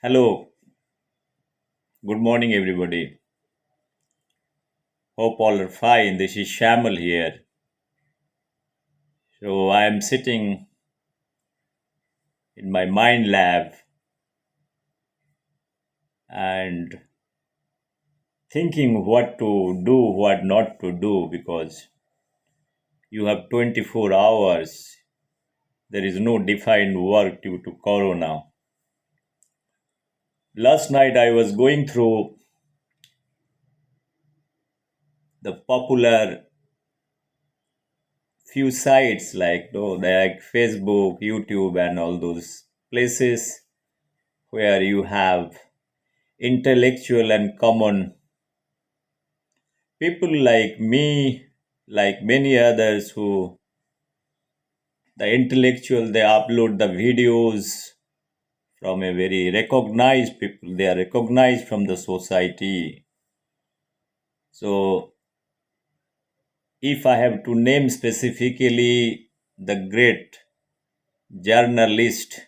Hello, good morning, everybody. Hope all are fine. This is Shamal here. So, I am sitting in my mind lab and thinking what to do, what not to do, because you have 24 hours. There is no defined work due to Corona. Last night, I was going through the popular few sites like Facebook, YouTube, and all those places where you have intellectual and common people like me, like many others who the intellectual, they upload the videos from a very recognized people. They are recognized from the society. So if I have to name specifically the great journalist,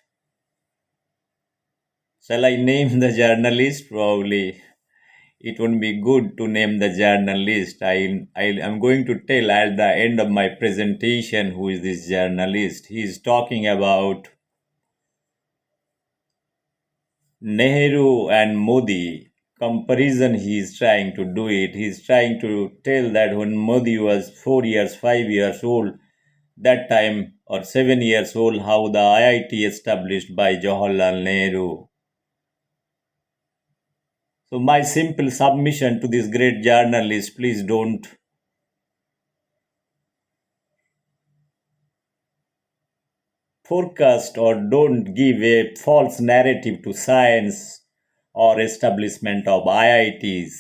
shall I name the journalist? Probably it wouldn't be good to name the journalist. I am going to tell at the end of my presentation who is this journalist. He is talking about Nehru and Modi. Comparison he is trying to do it. He is trying to tell that when Modi was 4 years, 5 years old, that time or 7 years old, how the IIT established by Jawaharlal Nehru. So my simple submission to this great journalist, please don't forecast or don't give a false narrative to science or establishment of IITs.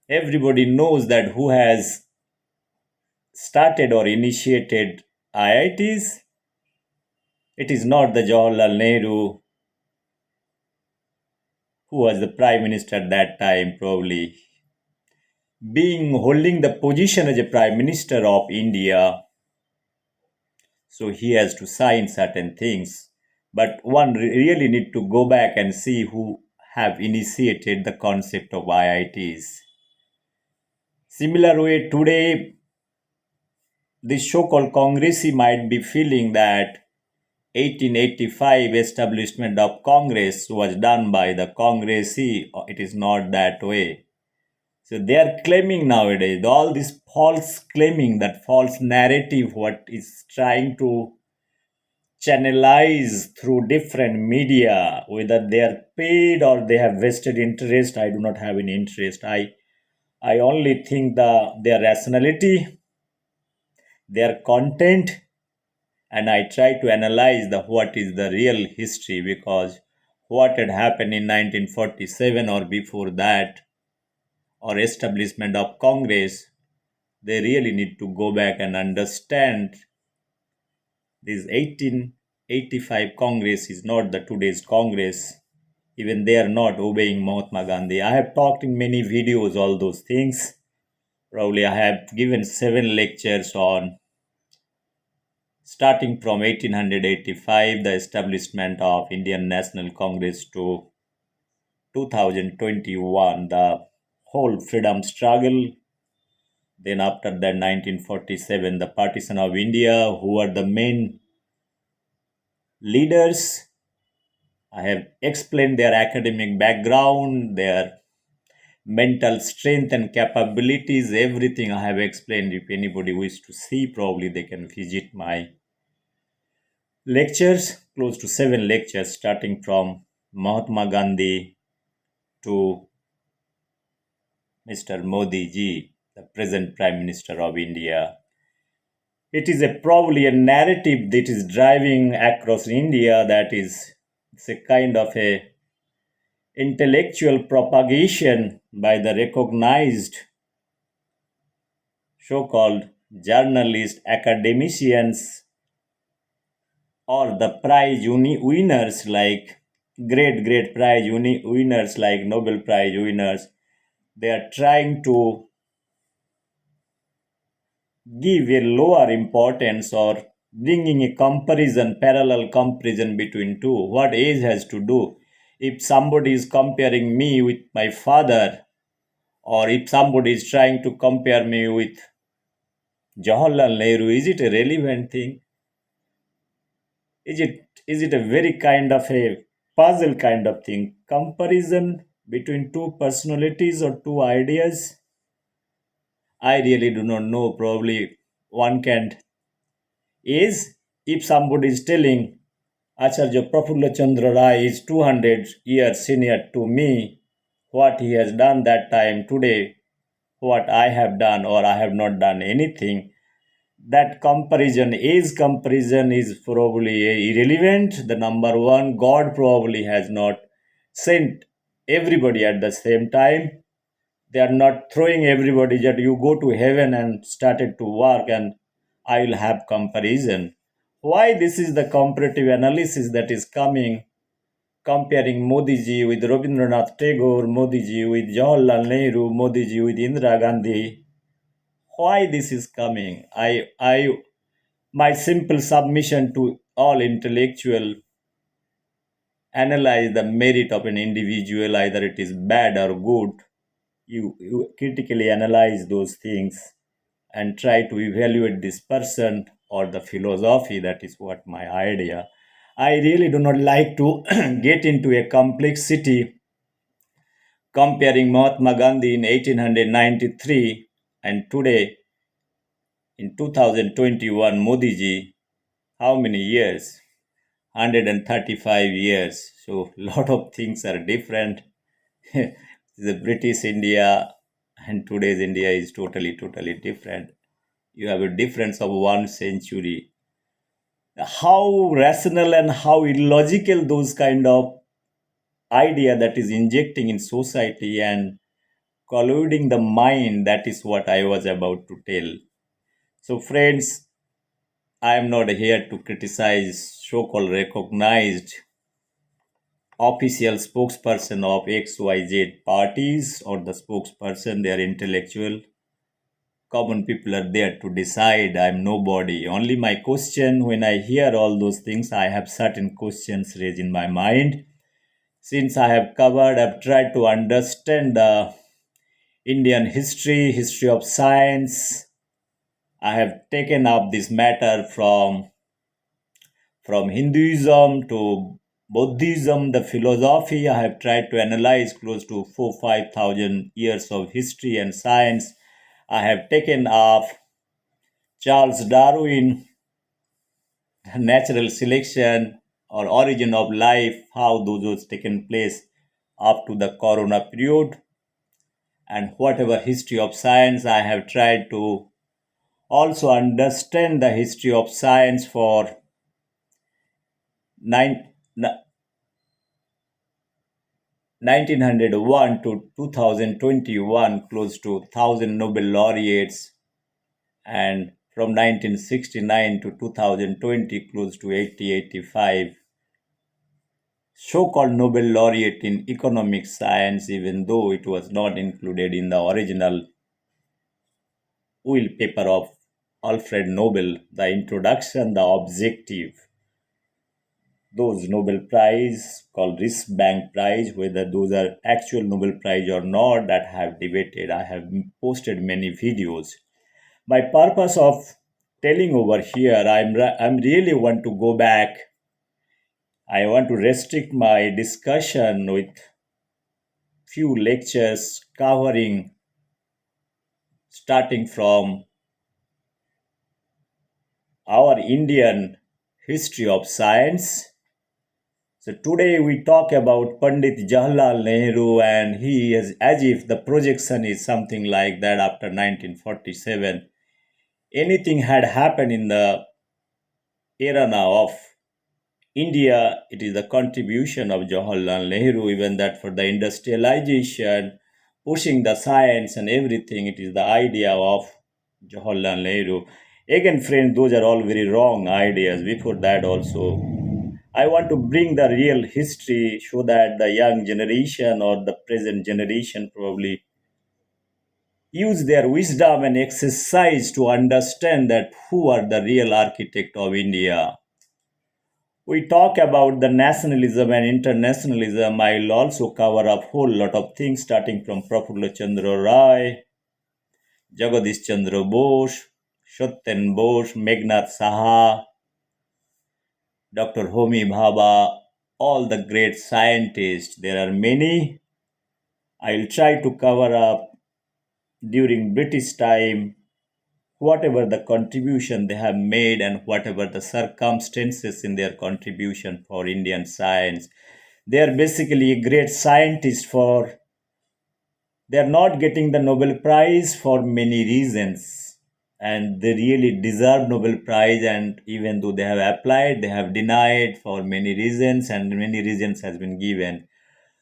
Everybody knows that who has started or initiated IITs. It is not the Jawaharlal Nehru who was the prime minister at that time, probably. Being holding the position as a prime minister of India, so he has to sign certain things. But one really need to go back and see who have initiated the concept of IITs. Similar way, today, this so-called Congressy might be feeling that 1885 establishment of Congress was done by the Congressy. It is not that way. So they are claiming nowadays, all this false claiming, that false narrative, what is trying to channelize through different media, whether they are paid or they have vested interest. I do not have any interest. I only think their rationality, their content, and I try to analyze the what is the real history, because what had happened in 1947 or before that, or establishment of Congress, they really need to go back and understand this 1885 Congress is not the today's Congress. Even they are not obeying Mahatma Gandhi. I have talked in many videos all those things. Probably I have given 7 lectures on starting from 1885, the establishment of Indian National Congress, to 2021, the whole freedom struggle. Then after that, 1947, the partition of India, who are the main leaders. I have explained their academic background, their mental strength and capabilities, everything I have explained. If anybody wishes to see, probably they can visit my lectures, close to 7 lectures, starting from Mahatma Gandhi to Mr. Modi ji, the present Prime Minister of India. It is probably a narrative that is driving across India, that is, it's a kind of a intellectual propagation by the recognized so-called journalists, academicians, or the winners, like great prize winners like Nobel Prize winners. They are trying to give a lower importance or bringing a comparison, parallel comparison between two. What age has to do? If somebody is comparing me with my father, or if somebody is trying to compare me with Jawaharlal Nehru, is it a relevant thing? Is it a very kind of a puzzle kind of thing? Comparison between two personalities or two ideas? I really do not know. Probably one can is if somebody is telling Acharya Prafulla Chandra Rai is 200 years senior to me, what he has done that time today, what I have done or I have not done anything, that comparison is probably irrelevant. The number one, God probably has not sent everybody at the same time. They are not throwing everybody that you go to heaven and started to work and I will have comparison. Why this is the comparative analysis that is coming, comparing Modi ji with Rabindranath Tagore, Modi ji with Jawaharlal Nehru, Modi ji with Indira Gandhi. Why this is coming? My simple submission to all intellectual, analyze the merit of an individual, either it is bad or good. You critically analyze those things and try to evaluate this person or the philosophy. That is what my idea. I really do not like to get into a complexity comparing Mahatma Gandhi in 1893 and today in 2021 Modi ji. How many years? 135 years. So lot of things are different. The British India and today's India is totally different. You have a difference of 1 century. How rational and how illogical those kind of idea that is injecting in society and colluding the mind, that is what I was about to tell. So friends, I am not here to criticize so-called recognized official spokesperson of XYZ parties or the spokesperson. They are intellectual. Common people are there to decide. I'm nobody. Only my question, when I hear all those things, I have certain questions raised in my mind. Since I have covered, I've tried to understand the Indian history, history of science. I have taken up this matter from Hinduism to Buddhism, the philosophy. I have tried to analyze close to 4-5 thousand years of history and science. I have taken up Charles Darwin, natural selection or origin of life, how those was taken place up to the corona period, and whatever history of science. I have tried to also understand the history of science for nine, 1901 to 2021, close to 1,000 Nobel laureates, and from 1969 to 2020, close to 80-85 so-called Nobel laureate in economic science, even though it was not included in the original will paper of Alfred Nobel, the introduction, the objective. Those Nobel Prize called risk bank prize, whether those are actual Nobel Prize or not, that I have debated. I have posted many videos. My purpose of telling over here, I'm really want to go back. I want to restrict my discussion with few lectures covering starting from our Indian history of science. So today we talk about Pandit Jawaharlal Nehru, and he is as if the projection is something like that after 1947. Anything had happened in the era now of India, it is the contribution of Jawaharlal Nehru, even that for the industrialization, pushing the science and everything, it is the idea of Jawaharlal Nehru. Again, friends, those are all very wrong ideas. Before that, also, I want to bring the real history so that the young generation or the present generation probably use their wisdom and exercise to understand that who are the real architect of India. We talk about the nationalism and internationalism. I'll also cover a whole lot of things starting from Prafulla Chandra Rai, Jagadish Chandra Bose, Satyen Bose, Meghnad Saha, Dr. Homi Bhabha, all the great scientists. There are many. I'll try to cover up during British time whatever the contribution they have made and whatever the circumstances in their contribution for Indian science. They are basically a great scientist for they are not getting the Nobel Prize for many reasons. And they really deserve Nobel Prize, and even though they have applied, they have denied for many reasons, and many reasons has been given.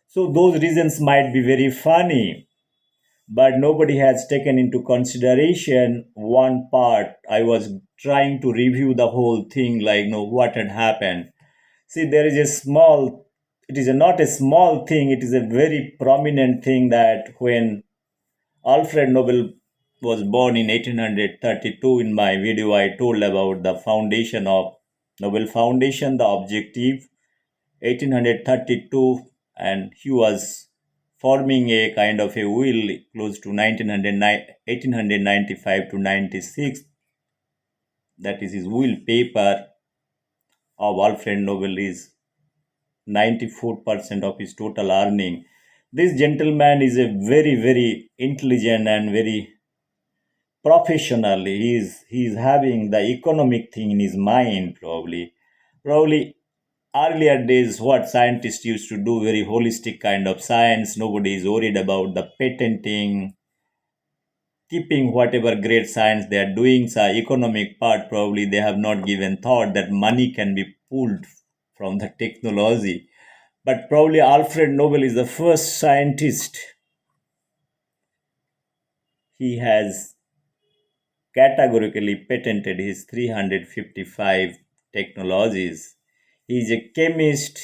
So those reasons might be very funny, but nobody has taken into consideration one part. I was trying to review the whole thing, like, what had happened. See, there is a small, it is not a small thing, it is a very prominent thing that when Alfred Nobel was born in 1832, in my video, I told about the foundation of Nobel Foundation, the objective 1832, and he was forming a kind of a will close to 1895 to 96. That is his will paper of Alfred Nobel is 94% of his total earning. This gentleman is a very, very intelligent and very professional. He is having the economic thing in his mind, probably earlier days what scientists used to do, very holistic kind of science. Nobody is worried about the patenting, keeping whatever great science they are doing. So economic part, probably they have not given thought that money can be pulled from the technology. But probably Alfred Nobel is the first scientist. He has categorically patented his 355 technologies. He is a chemist,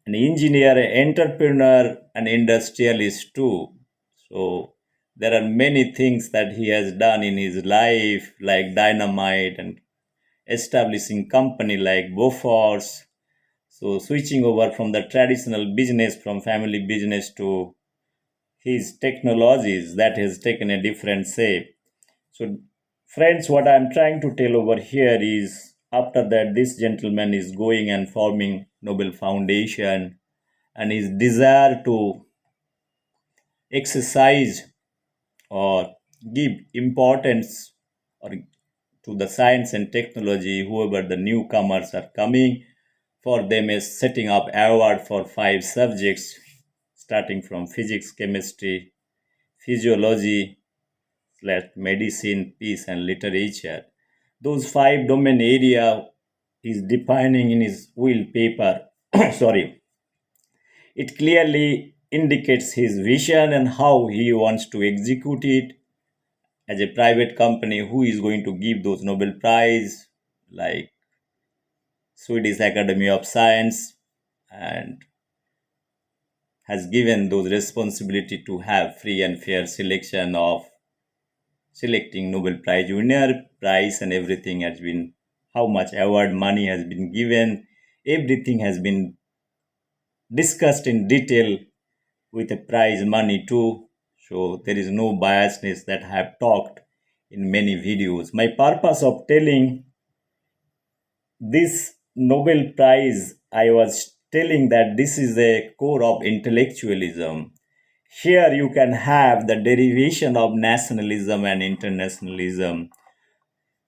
an engineer, an entrepreneur, an industrialist too. So there are many things that he has done in his life, like dynamite and establishing company like Bofors. So switching over from the traditional business, from family business to his technologies, that has taken a different shape. So, friends, what I'm trying to tell over here is after that, this gentleman is going and forming Nobel Foundation, and his desire to exercise or give importance or to the science and technology, whoever the newcomers are coming, for them is setting up award for 5 subjects, starting from physics, chemistry, physiology, slash medicine, peace, and literature. Those 5 domain area is defining in his will paper. Sorry, it clearly indicates his vision and how he wants to execute it as a private company. Who is going to give those Nobel Prize, like Swedish Academy of Science, and has given those responsibility to have free and fair selection of selecting Nobel Prize winner, prize, and everything has been, how much award money has been given, everything has been discussed in detail with a prize money too. So there is no biasness that I have talked in many videos. My purpose of telling this Nobel Prize, I was telling that this is a core of intellectualism. Here you can have the derivation of nationalism and internationalism.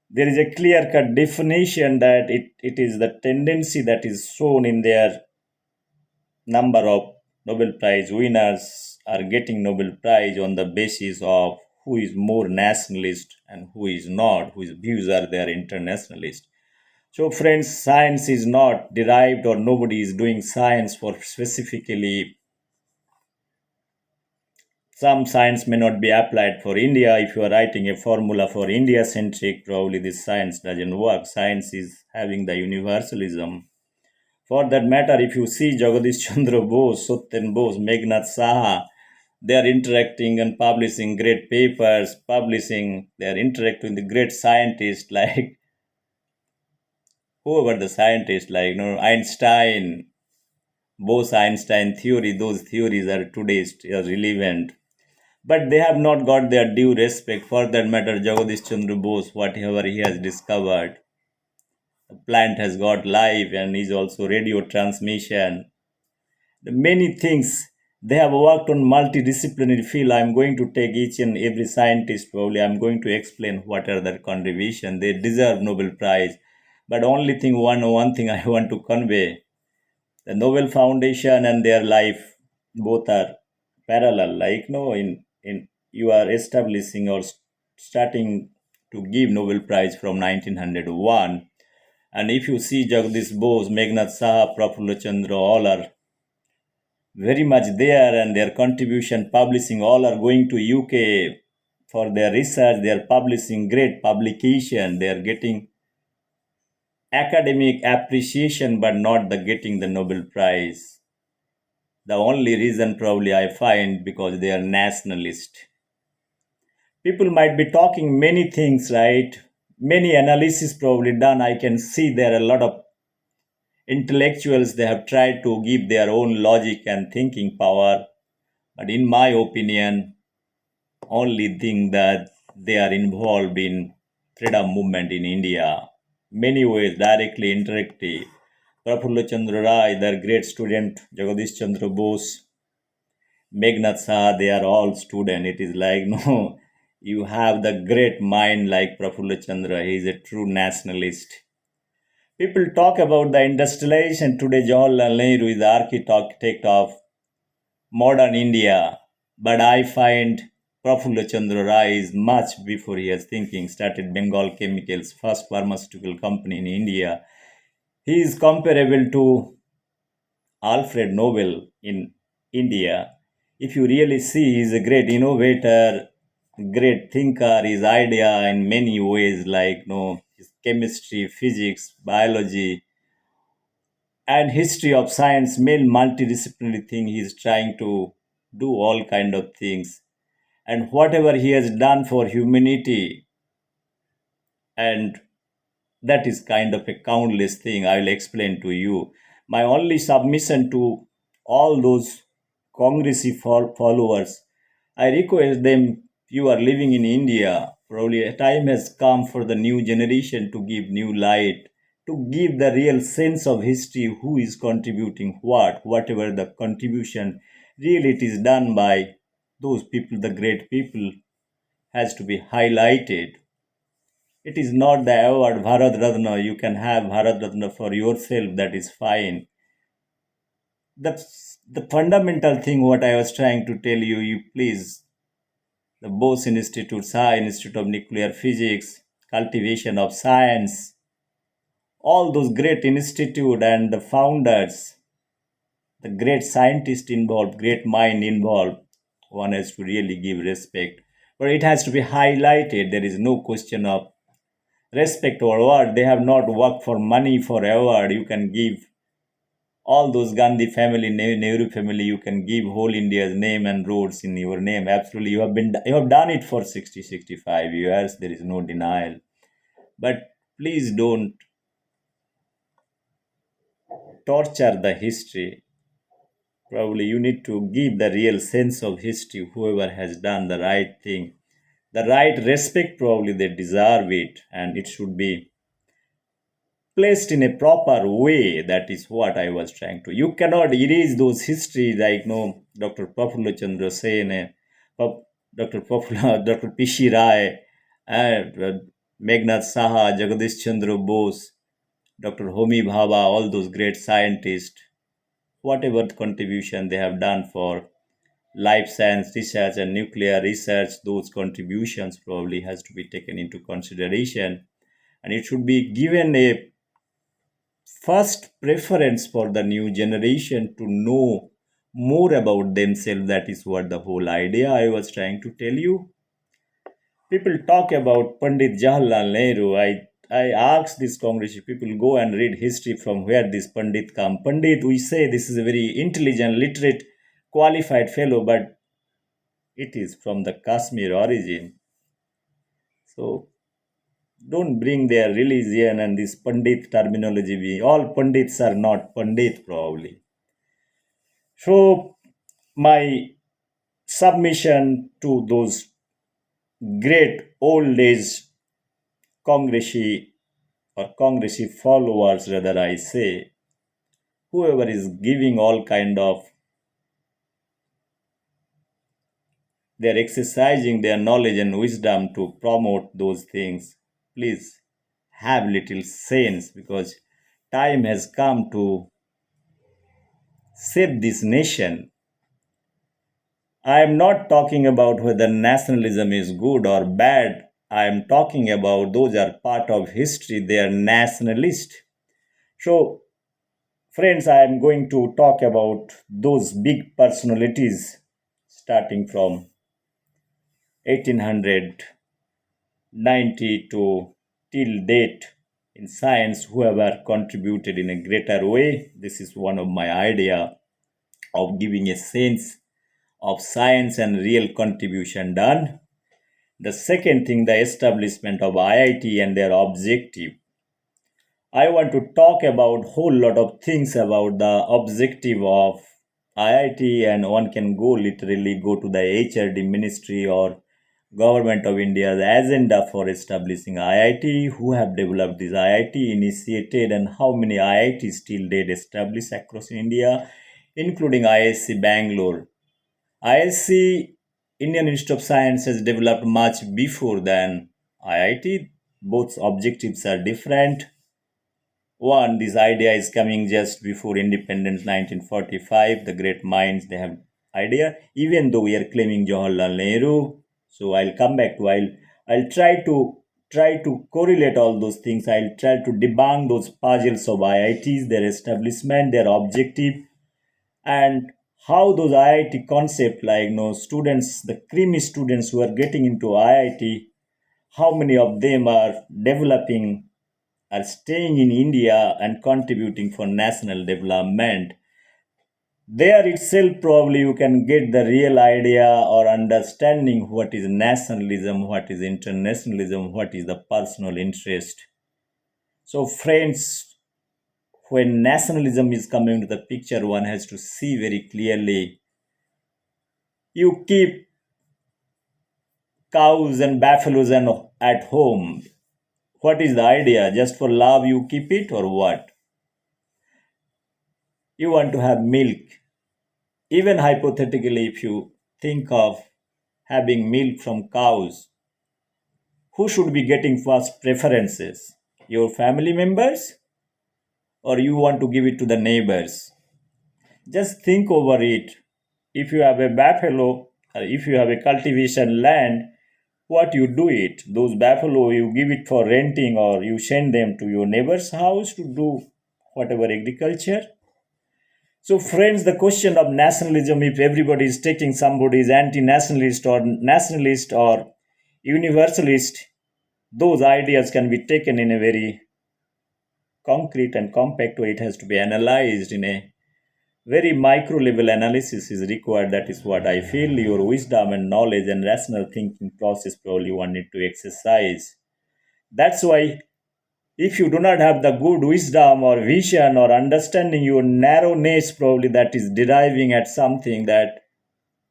There is a clear cut definition that it is the tendency that is shown in their number of Nobel Prize winners are getting Nobel Prize on the basis of who is more nationalist and who is not, whose views are their internationalist. So, friends, science is not derived, or nobody is doing science for specifically. Some science may not be applied for India. If you are writing a formula for India centric, probably this science doesn't work. Science is having the universalism. For that matter, if you see Jagadish Chandra Bose, Satyen Bose, Meghnad Saha, They are interacting and publishing great papers, they are interacting with the great scientists like whoever the scientists like Einstein, Bose-Einstein theory. Those theories are today still relevant. But they have not got their due respect. For that matter, Jagadish Chandra Bose, whatever he has discovered, the plant has got life and is also radio transmission. The many things they have worked on multidisciplinary field. I'm going to take each and every scientist probably. I'm going to explain what are their contribution. They deserve Nobel Prize. But only thing one thing I want to convey: the Nobel Foundation and their life both are parallel. Like no, in you are establishing or starting to give Nobel Prize from 1901, and if you see Jagdish Bose, Meghnad Saha, Prafulla Chandra, all are very much there, and their contribution publishing all are going to UK for their research. They are publishing great publication. They are getting academic appreciation, but not the getting the Nobel Prize. The only reason probably I find because they are nationalist. People might be talking many things, right? Many analysis probably done. I can see there are a lot of intellectuals. They have tried to give their own logic and thinking power. But in my opinion, only thing that they are involved in freedom movement in India. Many ways, directly, indirectly. Prafulla Chandra Rai, their great student, Jagadish Chandra Bose, Meghnad Saha, they are all student. It is like, no, you have the great mind like Prafulla Chandra. He is a true nationalist. People talk about the industrialization today. Jawaharlal Nehru is the architect of modern India. But I find Prafulla Chandra Rai is much before he has thinking, started Bengal Chemicals, first pharmaceutical company in India. He is comparable to Alfred Nobel in India. If you really see, he is a great innovator, great thinker. His idea in many ways, like his chemistry, physics, biology, and history of science, main multidisciplinary thing. He is trying to do all kind of things, and whatever he has done for humanity, and that is kind of a countless thing. I will explain to you. My only submission to all those Congressy followers, I request them, you are living in India. Probably a time has come for the new generation to give new light, to give the real sense of history, who is contributing what, whatever the contribution, really it is done by those people, the great people, has to be highlighted. It is not the award Bharat Ratna. You can have Bharat Ratna for yourself, that is fine. That's the fundamental thing what I was trying to tell you. You please, the Bose Institute, Saha Institute of Nuclear Physics, cultivation of science, all those great institute and the founders, the great scientist involved, great mind involved, one has to really give respect. But it has to be highlighted. There is no question of respect or award. They have not worked for money for award. You can give all those Gandhi family, Nehru family, you can give whole India's name and roads in your name. Absolutely, you have done it for 60, 65 years. There is no denial. But please don't torture the history. Probably you need to give the real sense of history. Whoever has done the right thing, the right respect, probably they deserve it, and it should be placed in a proper way. That is what I was trying to. You cannot erase those history like no Dr. Prafulla Chandra Sen, Dr. Prafulla, Dr. Pishi Rai, Meghnad Saha, Jagadish Chandra Bose, Dr. Homi Bhabha, all those great scientists, whatever contribution they have done for life science research and nuclear research, those contributions probably has to be taken into consideration, and it should be given a first preference for the new generation to know more about themselves. That is what the whole idea I was trying to tell you. People talk about Pandit Jawaharlal Nehru. I ask this Congress people, go and read history from where this Pandit come. Pandit, we say this is a very intelligent, literate, qualified fellow, but It is from the Kashmir origin. So don't bring their religion and this Pandit terminology. All Pandits are not Pandit, probably. So, my submission to those great old age Congressi or Congressi followers, rather, I say, whoever is giving all kind of, they're exercising their knowledge and wisdom to promote those things. Please have little sense, because time has come to save this nation. I am not talking about whether nationalism is good or bad. I am talking about those are part of history, they are nationalist. So, friends, I am going to talk about those big personalities starting from 1890 to till date in science who have contributed in a greater way. This is one of my idea of giving a sense of science and real contribution done. The second thing, the establishment of IIT and their objective. I want to talk about whole lot of things about the objective of IIT, and one can go literally go to the HRD ministry or government of India's agenda for establishing IIT, who have developed this IIT, initiated, and how many IITs till date established across India, including ISC Bangalore. ISC, Indian Institute of Science, has developed much before than IIT. Both objectives are different. One, this idea is coming just before independence, 1945. The great minds, they have idea. Even though we are claiming Jawaharlal Nehru, so I'll come back to I'll try to correlate all those things. I'll try to debunk those puzzles of IITs, their establishment, their objective, and how those IIT concept, like students, the creamy students who are getting into IIT, how many of them are developing, are staying in India and contributing for national development. There itself, probably you can get the real idea or understanding what is nationalism, what is internationalism, what is the personal interest. So, friends, when nationalism is coming to the picture, one has to see very clearly. You keep cows and buffaloes and at home. What is the idea? Just for love you keep it, or what? You want to have milk. Even hypothetically, if you think of having milk from cows, who should be getting first preferences? Your family members, or you want to give it to the neighbors? Just think over it. If you have a buffalo, or if you have a cultivation land, what you do it? Those buffalo, you give it for renting, or you send them to your neighbor's house to do whatever agriculture. So, friends, the question of nationalism, if everybody is taking somebody is anti-nationalist or nationalist or universalist, those ideas can be taken in a very concrete and compact way. It has to be analyzed in a very micro level. Analysis is required. That is what I feel. Your wisdom and knowledge and rational thinking process probably one need to exercise. That's why if you do not have the good wisdom or vision or understanding, your narrowness probably that is deriving at something that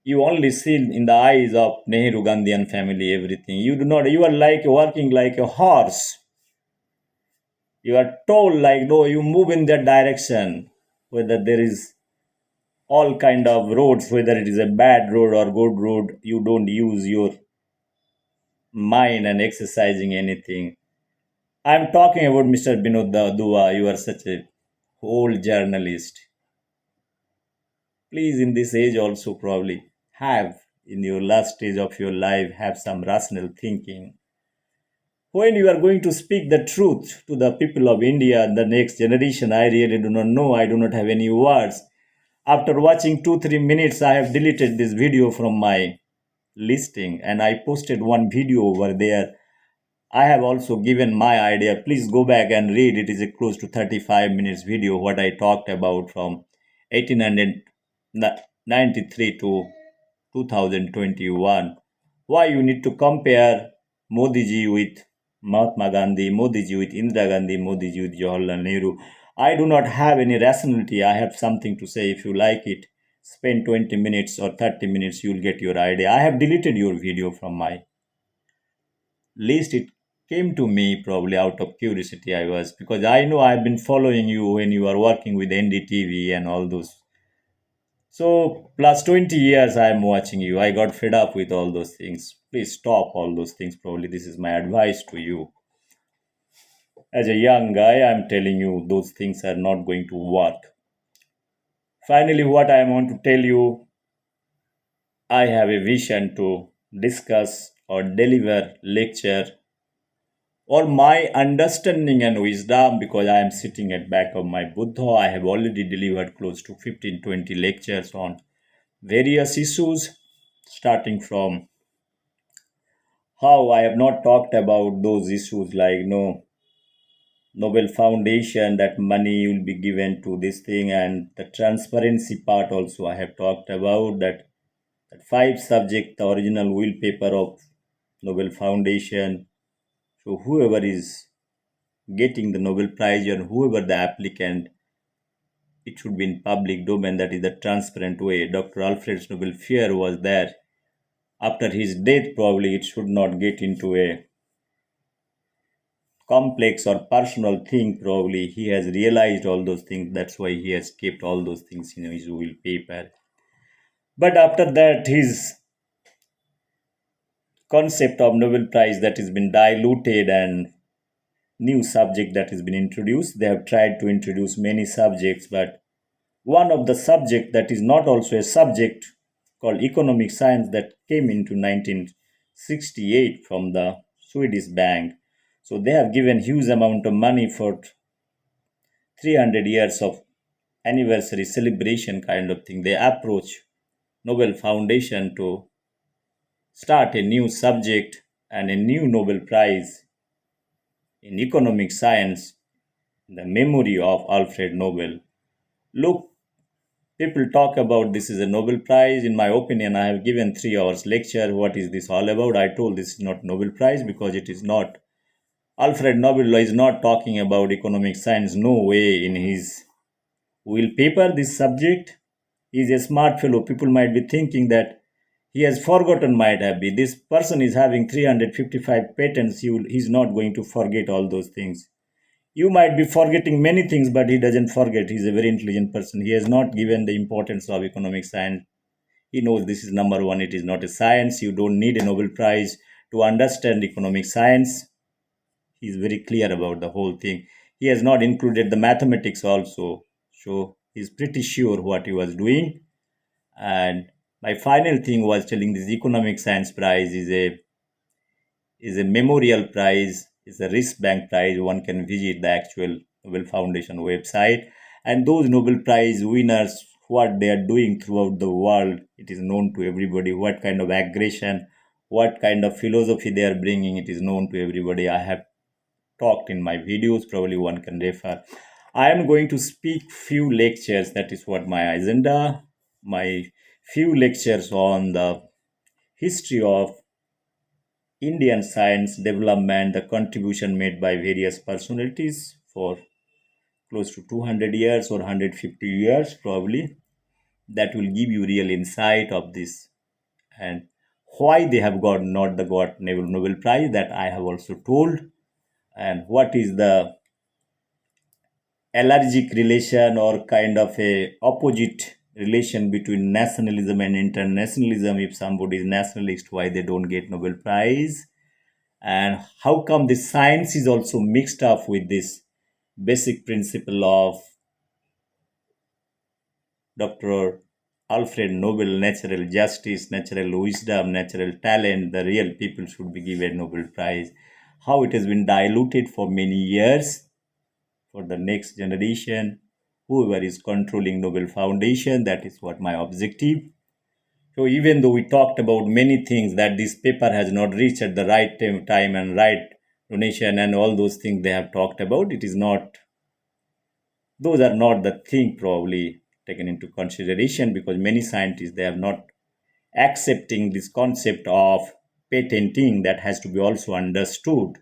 you only see in the eyes of Nehru Gandhian family, everything. You do not, you are like working like a horse. You are told like, no, you move in that direction, whether there is all kind of roads, whether it is a bad road or good road, you don't use your mind and exercising anything. I'm talking about Mr. Binod Dua. You are such a old journalist. Please, in this age also probably have, in your last stage of your life, have some rational thinking. When you are going to speak the truth to the people of India and the next generation, I really do not know. I do not have any words. After watching 2-3 minutes, I have deleted this video from my listing and I posted one video over there. I have also given my idea. Please go back and read. It is a close to 35 minutes video what I talked about from 1893 to 2021. Why you need to compare Modi ji with Mahatma Gandhi, Modi ji with Indira Gandhi, Modi ji with Jawaharlal Nehru? I do not have any rationality. I have something to say. If you like it, spend 20 minutes or 30 minutes, you will get your idea. I have deleted your video from my list. It came to me probably out of curiosity. I was, because I know I've been following you when you are working with NDTV and all those. So, plus 20 years I'm watching you. I got fed up with all those things. Please stop all those things. Probably this is my advice to you. As a young guy, I'm telling you those things are not going to work. Finally, what I want to tell you, I have a vision to discuss or deliver lecture or my understanding and wisdom, because I am sitting at back of my Buddha. I have already delivered close to 15-20 lectures on various issues, starting from how I have not talked about those issues like no Nobel Foundation, that money will be given to this thing, and the transparency part also I have talked about that five subject, the original wheel paper of Nobel Foundation. So whoever is getting the Nobel Prize or whoever the applicant, it should be in public domain. That is the transparent way. Dr. Alfred's Nobel fear was there. After his death, probably it should not get into a complex or personal thing. Probably he has realized all those things. That's why he has kept all those things in his will paper. But after that, his concept of Nobel Prize that has been diluted and new subject that has been introduced. They have tried to introduce many subjects, but one of the subject that is not also a subject called economic science that came into 1968 from the Swedish bank. So they have given huge amount of money for 300 years of anniversary celebration kind of thing. They approach Nobel Foundation to start a new subject and a new Nobel Prize in economic science, the memory of Alfred Nobel. Look, people talk about this is a Nobel Prize. In my opinion, I have given 3 hours lecture. What is this all about? I told this is not Nobel Prize because it is not. Alfred Nobel is not talking about economic science. No way in his will paper this subject. He is a smart fellow. People might be thinking that he has forgotten, might have been. This person is having 355 patents. He's not going to forget all those things. You might be forgetting many things, but he doesn't forget. He's a very intelligent person. He has not given the importance of economic science. He knows this is number one. It is not a science. You don't need a Nobel Prize to understand economic science. He's very clear about the whole thing. He has not included the mathematics also. So he's pretty sure what he was doing. And my final thing was telling this economic science prize is a memorial prize, is a wristband prize. One can visit the actual Nobel Foundation website. And those Nobel Prize winners, what they are doing throughout the world, it is known to everybody. What kind of aggression, what kind of philosophy they are bringing, it is known to everybody. I have talked in my videos, probably one can refer. I am going to speak few lectures. That is what my agenda, my few lectures on the history of Indian science development, the contribution made by various personalities for close to 200 years or 150 years probably. That will give you real insight of this and why they have got not the got Nobel Prize, that I have also told, and what is the allergic relation or kind of a opposite relation between nationalism and internationalism. If somebody is nationalist, why they don't get Nobel Prize, and how come the science is also mixed up with this basic principle of Dr. Alfred Nobel, natural justice, natural wisdom, natural talent. The real people should be given Nobel Prize. How it has been diluted for many years for the next generation, whoever is controlling Nobel Foundation. That is what my objective. So even though we talked about many things, that this paper has not reached at the right time and right donation and all those things they have talked about, it is not, those are not the thing probably taken into consideration, because many scientists, they have not accepting this concept of patenting that has to be also understood.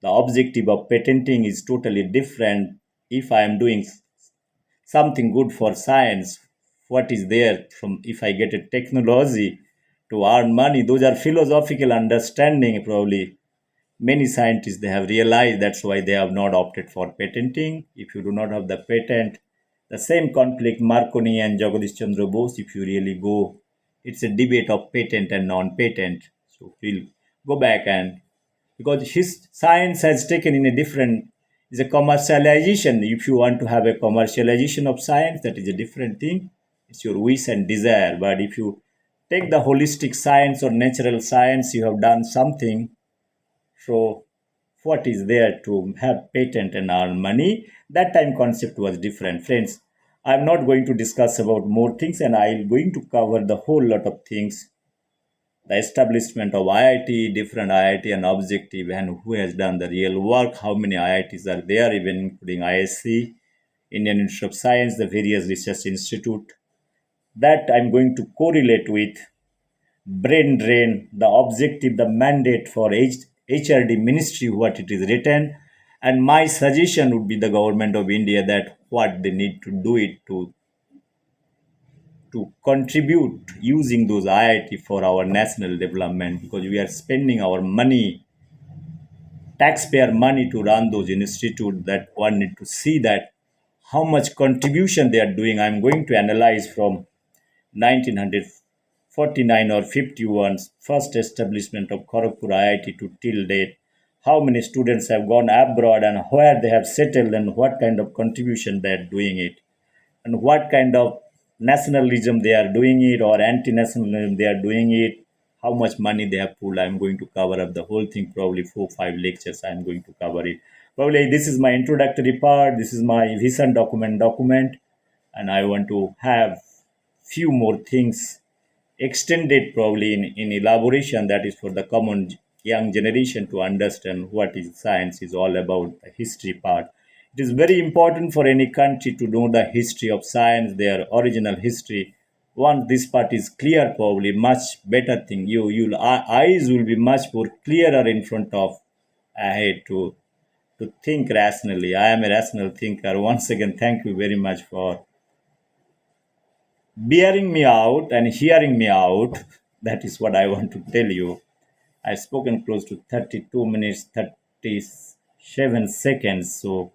The objective of patenting is totally different. If I am doing something good for science, what is there from if I get a technology to earn money? Those are philosophical understanding probably. Many scientists they have realized that's why they have not opted for patenting. If you do not have the patent, the same conflict Marconi and Jagadish Chandra Bose, if you really go, it's a debate of patent and non-patent. So we'll go back and because his science has taken in a different is a commercialization. If you want to have a commercialization of science, that is a different thing. It's your wish and desire. But if you take the holistic science or natural science, you have done something. So what is there to have patent and earn money? That time concept was different. Friends, I'm not going to discuss about more things and I'm going to cover the whole lot of things. The establishment of IIT, different IIT and objective, and who has done the real work, how many IITs are there, even including ISC, Indian Institute of Science, the various research institute. That I'm going to correlate with brain drain, the objective, the mandate for HRD ministry, what it is written. And my suggestion would be the government of India that what they need to do it to contribute using those IIT for our national development because we are spending our money, taxpayer money to run those institutes that one need to see that how much contribution they are doing. I'm going to analyze from 1949 or 51's first establishment of Kharagpur IIT to till date. How many students have gone abroad and where they have settled and what kind of contribution they are doing it and what kind of nationalism they are doing it or anti-nationalism they are doing it, how much money they have pulled. I'm going to cover up the whole thing, probably 4 5 lectures. I'm going to cover it. Probably this is my introductory part. This is my vision document, and I want to have few more things extended probably in elaboration that is for the common young generation to understand what is science is all about, the history part. It is very important for any country to know the history of science, their original history. Once this part is clear, probably much better thing. You'll eyes will be much more clearer in front of ahead to think rationally. I am a rational thinker. Once again, thank you very much for bearing me out and hearing me out. That is what I want to tell you. I've spoken close to 32 minutes, 37 seconds. So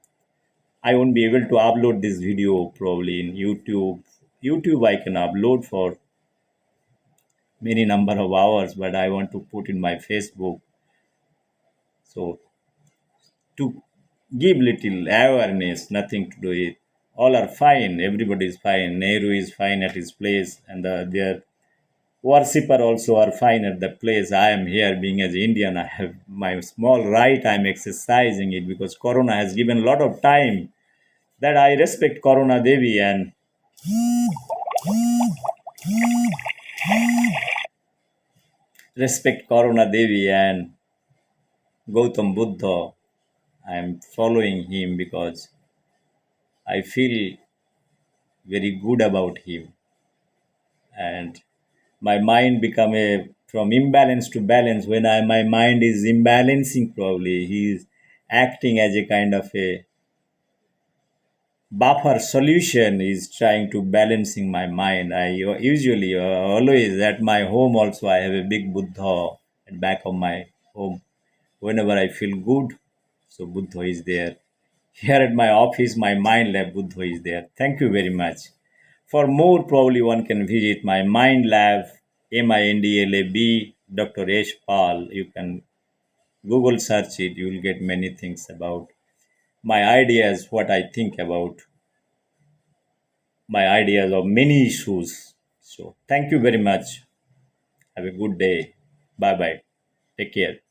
I won't be able to upload this video probably in YouTube. YouTube I can upload for many number of hours, but I want to put in my Facebook. So to give little awareness, nothing to do it. All are fine. Everybody is fine. Nehru is fine at his place, and their worshipper also are fine at the place. I am here being as Indian. I have my small right. I'm exercising it because Corona has given a lot of time that I respect Corona Devi and respect Corona Devi and Gautam Buddha. I'm following him because I feel very good about him and my mind become a from imbalance to balance when my mind is imbalancing probably he's acting as a kind of a buffer solution is trying to balancing my mind. I usually always at my home also I have a big Buddha at back of my home whenever I feel good. So Buddha is there. Here at my office, my mind lab Buddha is there. Thank you very much. For more, probably one can visit my mind lab, MINDLAB, Dr. H. Pal. You can Google search it. You will get many things about my ideas, what I think about my ideas of many issues. So, thank you very much. Have a good day. Bye bye. Take care.